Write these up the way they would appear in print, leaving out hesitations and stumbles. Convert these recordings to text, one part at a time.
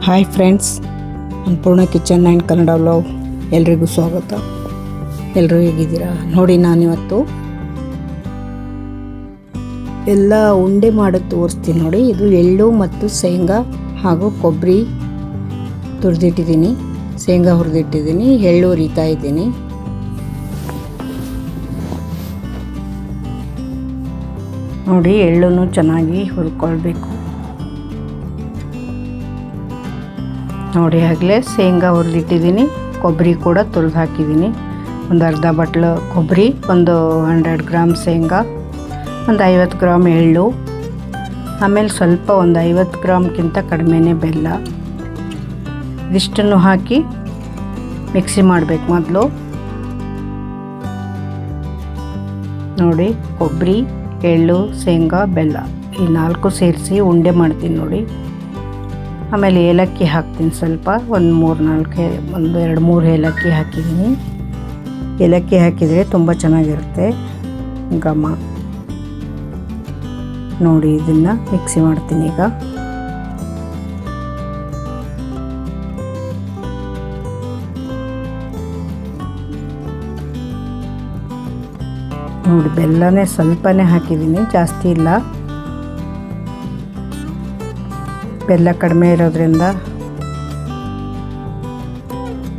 Hi friends, Annapurna kitchen and Kannada vlog ಎಲ್ರಿಗೂ ಸ್ವಾಗತ. ಎಲ್ಲರೂ ಹೇಗಿದ್ದೀರಾ? ನೋಡಿ, ನಾನಿವತ್ತು ಎಲ್ಲ ಉಂಡೆ ಮಾಡೋದು ತೋರಿಸ್ತೀನಿ. ನೋಡಿ, ಇದು ಎಳ್ಳು ಮತ್ತು ಶೇಂಗಾ ಹಾಗೂ ಕೊಬ್ಬರಿ ತುರಿದಿಟ್ಟಿದ್ದೀನಿ, ಶೇಂಗಾ ಹುರಿದಿಟ್ಟಿದ್ದೀನಿ, ಎಳ್ಳು ಹುರಿತಾ ಇದ್ದೀನಿ. ನೋಡಿ, ಎಳ್ಳನ್ನು ಚೆನ್ನಾಗಿ ಹುರ್ಕೊಳ್ಬೇಕು. ನೋಡಿ, ಆಗಲೇ ಶೇಂಗಾ ಹುರಿದಿಟ್ಟಿದ್ದೀನಿ, ಕೊಬ್ಬರಿ ಕೂಡ ತುರಿದು ಹಾಕಿದ್ದೀನಿ. ಒಂದು ಅರ್ಧ ಬಟ್ಲು ಕೊಬ್ಬರಿ, ಒಂದು 100 ಗ್ರಾಮ್ ಶೇಂಗಾ, ಒಂದು 50 ಗ್ರಾಮ್ ಎಳ್ಳು, ಆಮೇಲೆ ಸ್ವಲ್ಪ ಒಂದು 50 ಗ್ರಾಮ್ಗಿಂತ ಕಡಿಮೆನೇ ಬೆಲ್ಲ. ಇದಿಷ್ಟನ್ನು ಹಾಕಿ ಮಿಕ್ಸಿ ಮಾಡಬೇಕು ಮೊದಲು. ನೋಡಿ, ಕೊಬ್ಬರಿ, ಎಳ್ಳು, ಶೇಂಗಾ, ಬೆಲ್ಲ ಈ 4 ಸೇರಿಸಿ ಉಂಡೆ ಮಾಡ್ತೀನಿ. ನೋಡಿ, ಆಮೇಲೆ ಏಲಕ್ಕಿ ಹಾಕ್ತೀನಿ ಸ್ವಲ್ಪ, ಒಂದು 2-3 ಏಲಕ್ಕಿ ಹಾಕಿದ್ದೀನಿ. ಏಲಕ್ಕಿ ಹಾಕಿದರೆ ತುಂಬ ಚೆನ್ನಾಗಿರುತ್ತೆ ಘಮ. ನೋಡಿ, ಇದನ್ನು ಮಿಕ್ಸಿ ಮಾಡ್ತೀನಿ ಈಗ. ನೋಡಿ, ಬೆಲ್ಲನೇ ಸ್ವಲ್ಪನೇ ಹಾಕಿದ್ದೀನಿ, ಜಾಸ್ತಿ ಇಲ್ಲ. ಬೆಲ್ಲ ಕಡಿಮೆ ಇರೋದ್ರಿಂದ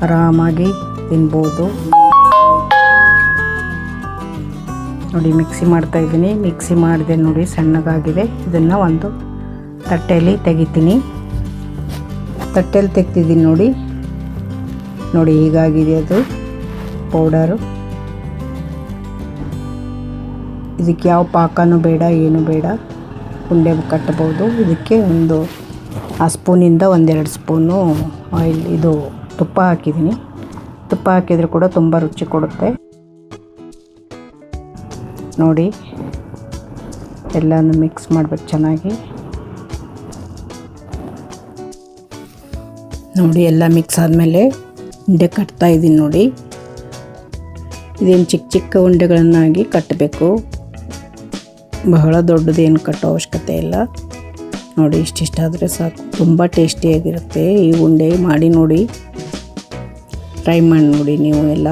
ಆರಾಮಾಗಿ ತಿನ್ಬೋದು. ನೋಡಿ, ಮಿಕ್ಸಿ ಮಾಡ್ತಾ ಇದ್ದೀನಿ. ಮಿಕ್ಸಿ ಮಾಡಿದೆ ನೋಡಿ, ಸಣ್ಣಗಾಗಿದೆ. ಇದನ್ನು ಒಂದು ತಟ್ಟೆಯಲ್ಲಿ ತೆಗಿತೀನಿ. ತಟ್ಟೆಯಲ್ಲಿ ತೆಗ್ತಿದ್ದೀನಿ. ನೋಡಿ ಹೀಗಾಗಿದೆ ಅದು ಪೌಡರು. ಇದಕ್ಕೆ ಯಾವ ಪಾಕನೂ ಬೇಡ, ಏನು ಬೇಡ, ಉಂಡೆ ಕಟ್ಟಬಹುದು. ಇದಕ್ಕೆ ಒಂದು ಆ ಸ್ಪೂನಿಂದ 1-2 ಸ್ಪೂನು ಆಯಿಲ್, ಇದು ತುಪ್ಪ ಹಾಕಿದ್ದೀನಿ. ತುಪ್ಪ ಹಾಕಿದರೆ ಕೂಡ ತುಂಬ ರುಚಿ ಕೊಡುತ್ತೆ. ನೋಡಿ, ಎಲ್ಲನೂ ಮಿಕ್ಸ್ ಮಾಡಬೇಕು ಚೆನ್ನಾಗಿ. ನೋಡಿ, ಎಲ್ಲ ಮಿಕ್ಸ್ ಆದಮೇಲೆ ಉಂಡೆ ಕಟ್ತಾ ಇದ್ದೀನಿ. ನೋಡಿ, ಇದೇನು ಚಿಕ್ಕ ಚಿಕ್ಕ ಉಂಡೆಗಳನ್ನಾಗಿ ಕಟ್ಟಬೇಕು, ಬಹಳ ದೊಡ್ಡದೇನು ಕಟ್ಟೋ ಅವಶ್ಯಕತೆ ಇಲ್ಲ. ನೋಡಿ, ಇಷ್ಟಿಷ್ಟಾದರೆ ಸಾಕು. ತುಂಬ ಟೇಸ್ಟಿಯಾಗಿರುತ್ತೆ ಈ ಉಂಡೆ. ಮಾಡಿ ನೋಡಿ, ಟ್ರೈ ಮಾಡಿ ನೋಡಿ ನೀವು ಎಲ್ಲ.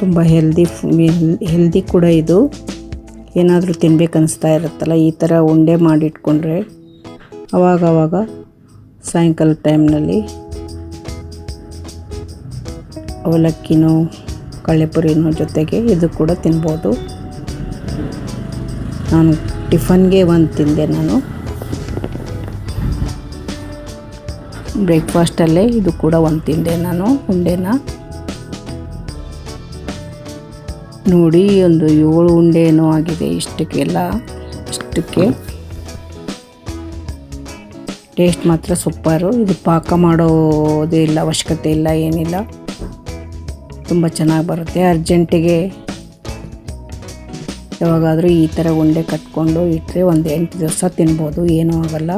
ತುಂಬ ಹೆಲ್ದಿ ಕೂಡ ಇದು. ಏನಾದರೂ ತಿನ್ಬೇಕನ್ನಿಸ್ತಾ ಇರುತ್ತಲ್ಲ, ಈ ಥರ ಉಂಡೆ ಮಾಡಿಟ್ಕೊಂಡ್ರೆ ಅವಾಗವಾಗ ಸಾಯಂಕಾಲ ಟೈಮ್ನಲ್ಲಿ ಅವಲಕ್ಕಿನೋ ಕಳ್ಳೆಪುರಿನೋ ಜೊತೆಗೆ ಇದು ಕೂಡ ತಿನ್ಬೋದು. ನಾನು ಟಿಫನ್ಗೆ ಒಂದು ತಿಂದೆ. ನಾನು ಬ್ರೇಕ್ಫಾಸ್ಟಲ್ಲೇ ಇದು ಕೂಡ ಒಂದು ತಿಂದೆ ನಾನು ಉಂಡೆನ. ನೋಡಿ, ಒಂದು 7 ಉಂಡೆ ಏನೋ ಆಗಿದೆ ಇಷ್ಟಕ್ಕೆ. ಟೇಸ್ಟ್ ಮಾತ್ರ ಸೂಪರು. ಇದು ಪಾಕ ಮಾಡೋದೇ ಇಲ್ಲ, ಅವಶ್ಯಕತೆ ಇಲ್ಲ, ಏನಿಲ್ಲ. ತುಂಬ ಚೆನ್ನಾಗಿ ಬರುತ್ತೆ. ಅರ್ಜೆಂಟಿಗೆ ಯಾವಾಗಾದರೂ ಈ ಥರ ಉಂಡೆ ಕಟ್ಕೊಂಡು ಇಟ್ಟರೆ ಒಂದು 8 ದಿವಸ ತಿನ್ಬೋದು, ಏನೂ ಆಗಲ್ಲ.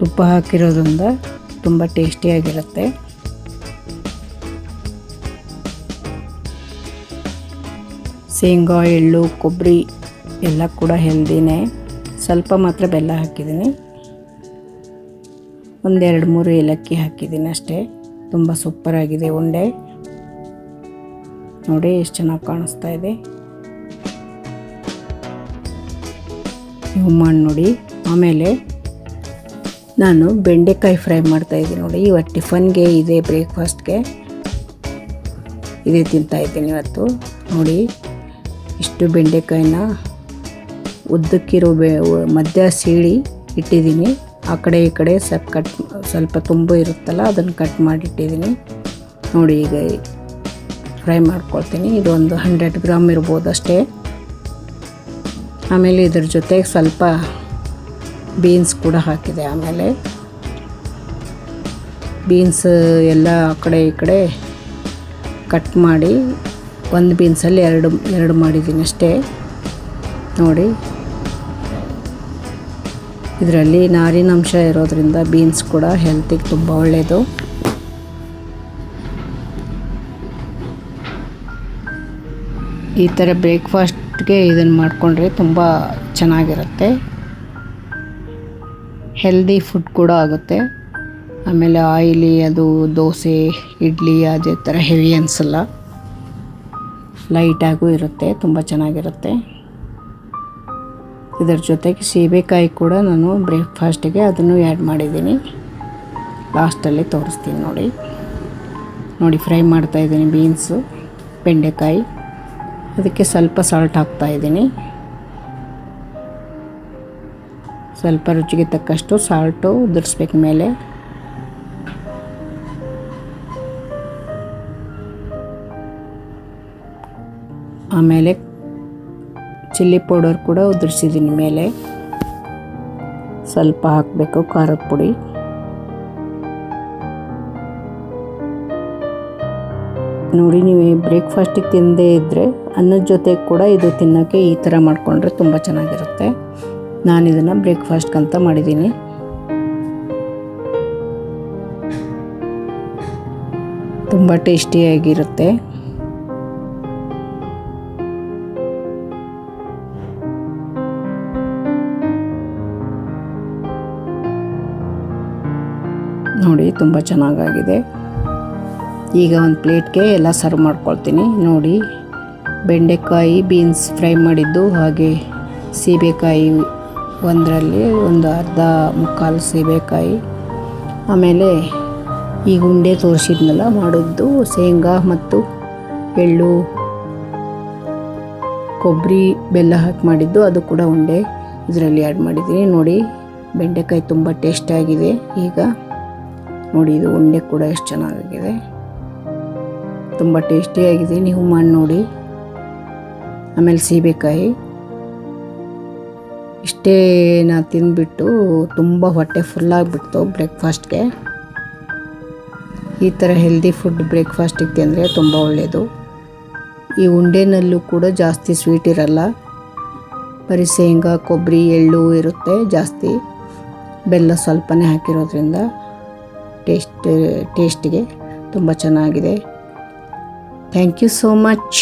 ತುಪ್ಪ ಹಾಕಿರೋದ್ರಿಂದ ತುಂಬ ಟೇಸ್ಟಿಯಾಗಿರುತ್ತೆ. ಶೇಂಗಾ, ಎಳ್ಳು, ಕೊಬ್ಬರಿ ಎಲ್ಲ ಕೂಡ ಹೆಲ್ದಿನೇ. ಸ್ವಲ್ಪ ಮಾತ್ರ ಬೆಲ್ಲ ಹಾಕಿದ್ದೀನಿ, ಒಂದು 2-3 ಏಲಕ್ಕಿ ಹಾಕಿದ್ದೀನಿ ಅಷ್ಟೇ. ತುಂಬ ಸೂಪರಾಗಿದೆ ಉಂಡೆ. ನೋಡಿ, ಎಷ್ಟು ಚೆನ್ನಾಗಿ ಕಾಣಿಸ್ತಾ ಇದೆ. ನೀವು ಮಾಡಿ ನೋಡಿ. ಆಮೇಲೆ ನಾನು ಬೆಂಡೆಕಾಯಿ ಫ್ರೈ ಮಾಡ್ತಾಯಿದ್ದೀನಿ. ನೋಡಿ, ಇವತ್ತು ಟಿಫನ್ಗೆ ಇದೆ, ಬ್ರೇಕ್ಫಾಸ್ಟ್ಗೆ ಇದೇ ತಿಂತಾಯಿದ್ದೀನಿ ಇವತ್ತು. ನೋಡಿ, ಇಷ್ಟು ಬೆಂಡೆಕಾಯಿನ ಉದ್ದಕ್ಕಿರೋ ಮಧ್ಯ ಸೀಳಿ ಇಟ್ಟಿದ್ದೀನಿ. ಆ ಕಡೆ ಈ ಕಡೆ ಸ್ವಲ್ಪ ತುಂಬು ಇರುತ್ತಲ್ಲ, ಅದನ್ನು ಕಟ್ ಮಾಡಿಟ್ಟಿದ್ದೀನಿ. ನೋಡಿ, ಈಗ ಫ್ರೈ ಮಾಡ್ಕೊಳ್ತೀನಿ. ಇದು ಒಂದು 100 ಗ್ರಾಮ್ ಇರ್ಬೋದು ಅಷ್ಟೇ. ಆಮೇಲೆ ಇದ್ರ ಜೊತೆಗೆ ಸ್ವಲ್ಪ ಬೀನ್ಸ್ ಕೂಡ ಹಾಕಿದೆ. ಆಮೇಲೆ ಬೀನ್ಸ್ ಎಲ್ಲ ಆ ಕಡೆ ಈ ಕಡೆ ಕಟ್ ಮಾಡಿ, ಒಂದು ಬೀನ್ಸಲ್ಲಿ ಎರಡು ಮಾಡಿದ್ದೀನಿ ಅಷ್ಟೇ. ನೋಡಿ, ಇದರಲ್ಲಿ ನಾರಿನಾಂಶ ಇರೋದ್ರಿಂದ ಬೀನ್ಸ್ ಕೂಡ ಹೆಲ್ತಿಗೆ ತುಂಬ ಒಳ್ಳೆಯದು. ಈ ಥರ ಬ್ರೇಕ್ಫಾಸ್ಟ್ಗೆ ಇದನ್ನು ಮಾಡಿಕೊಂಡ್ರೆ ತುಂಬ ಚೆನ್ನಾಗಿರುತ್ತೆ. ಹೆಲ್ದಿ ಫುಡ್ ಕೂಡ ಆಗುತ್ತೆ. ಆಮೇಲೆ ಆಯಿಲಿ ಅದು ದೋಸೆ ಇಡ್ಲಿ ಅದೇ ಥರ ಹೆವಿ ಅನಿಸಲ್ಲ, ಲೈಟಾಗೂ ಇರುತ್ತೆ, ತುಂಬ ಚೆನ್ನಾಗಿರುತ್ತೆ. ಇದರ ಜೊತೆಗೆ ಸೀಬೆಕಾಯಿ ಕೂಡ ನಾನು ಬ್ರೇಕ್ಫಾಸ್ಟಿಗೆ ಅದನ್ನು ಆ್ಯಡ್ ಮಾಡಿದ್ದೀನಿ. ಲಾಸ್ಟಲ್ಲಿ ತೋರಿಸ್ತೀನಿ ನೋಡಿ ಫ್ರೈ ಮಾಡ್ತಾಯಿದ್ದೀನಿ ಬೀನ್ಸು, ಬೆಂಡೆಕಾಯಿ. ಅದಕ್ಕೆ ಸ್ವಲ್ಪ ಸಾಲ್ಟ್ ಹಾಕ್ತಾಯಿದ್ದೀನಿ. ಸ್ವಲ್ಪ ರುಚಿಗೆ ತಕ್ಕಷ್ಟು ಸಾಲ್ಟು ಉದುರಿಸ್ಬೇಕು ಮೇಲೆ. ಆಮೇಲೆ ಚಿಲ್ಲಿ ಪೌಡರ್ ಕೂಡ ಉದುರಿಸಿದ್ದೀನಿ ಮೇಲೆ. ಸ್ವಲ್ಪ ಹಾಕಬೇಕು ಖಾರದ ಪುಡಿ. ನೋಡಿ, ನೀವು ಬ್ರೇಕ್ಫಾಸ್ಟಿಗೆ ತಿನ್ನದೇ ಇದ್ದರೆ ಅನ್ನದ ಜೊತೆ ಕೂಡ ಇದು ತಿನ್ನೋಕ್ಕೆ ಈ ಥರ ಮಾಡಿಕೊಂಡ್ರೆ ತುಂಬ ಚೆನ್ನಾಗಿರುತ್ತೆ. ನಾನು ಇದನ್ನು ಬ್ರೇಕ್ಫಾಸ್ಟ್ಗಂತ ಮಾಡಿದ್ದೀನಿ. ತುಂಬ ಟೇಸ್ಟಿಯಾಗಿರುತ್ತೆ. ನೋಡಿ, ತುಂಬ ಚೆನ್ನಾಗಾಗಿದೆ. ಈಗ ಒಂದು ಪ್ಲೇಟ್ಗೆ ಎಲ್ಲ ಸರ್ವ್ ಮಾಡ್ಕೊಳ್ತೀನಿ. ನೋಡಿ, ಬೆಂಡೆಕಾಯಿ ಬೀನ್ಸ್ ಫ್ರೈ ಮಾಡಿದ್ದು, ಹಾಗೆ ಸೀಬೆಕಾಯಿ ಒಂದರಲ್ಲಿ ಒಂದು ಅರ್ಧ ಮುಕ್ಕಾಲು ಸೀಬೆಕಾಯಿ, ಆಮೇಲೆ ಈಗ ಉಂಡೆ ತೋರಿಸಿದ್ನಲ್ಲ ಮಾಡಿದ್ದು, ಶೇಂಗಾ ಮತ್ತು ಎಳ್ಳು ಕೊಬ್ಬರಿ ಬೆಲ್ಲ ಹಾಕಿ ಮಾಡಿದ್ದು, ಅದು ಕೂಡ ಉಂಡೆ ಇದರಲ್ಲಿ ಆ್ಯಡ್ ಮಾಡಿದ್ದೀನಿ. ನೋಡಿ, ಬೆಂಡೆಕಾಯಿ ತುಂಬ ಟೇಸ್ಟಾಗಿದೆ. ಈಗ ನೋಡಿ, ಇದು ಉಂಡೆ ಕೂಡ ಎಷ್ಟು ಚೆನ್ನಾಗಿದೆ, ತುಂಬ ಟೇಸ್ಟಿಯಾಗಿದೆ. ನೀವು ಮಾಡಿ ನೋಡಿ. ಆಮೇಲೆ ಸೀಬೆಕಾಯಿ ಇಷ್ಟೇ ನಾನು ತಿಂದುಬಿಟ್ಟು ತುಂಬ ಹೊಟ್ಟೆ ಫುಲ್ಲಾಗಿಬಿಡ್ತು ಬ್ರೇಕ್ಫಾಸ್ಟ್ಗೆ. ಈ ಥರ ಹೆಲ್ದಿ ಫುಡ್ ಬ್ರೇಕ್ಫಾಸ್ಟಿಗೆ ತಿಂದರೆ ತುಂಬ ಒಳ್ಳೆಯದು. ಈ ಉಂಡೆನಲ್ಲೂ ಕೂಡ ಜಾಸ್ತಿ ಸ್ವೀಟ್ ಇರಲ್ಲ, ಬರೀ ಶೇಂಗಾ ಕೊಬ್ಬರಿ ಎಳ್ಳು ಇರುತ್ತೆ, ಜಾಸ್ತಿ ಬೆಲ್ಲ ಸ್ವಲ್ಪನೇ ಹಾಕಿರೋದ್ರಿಂದ ಟೇಸ್ಟಿಗೆ ತುಂಬ ಚೆನ್ನಾಗಿದೆ. Thank you so much.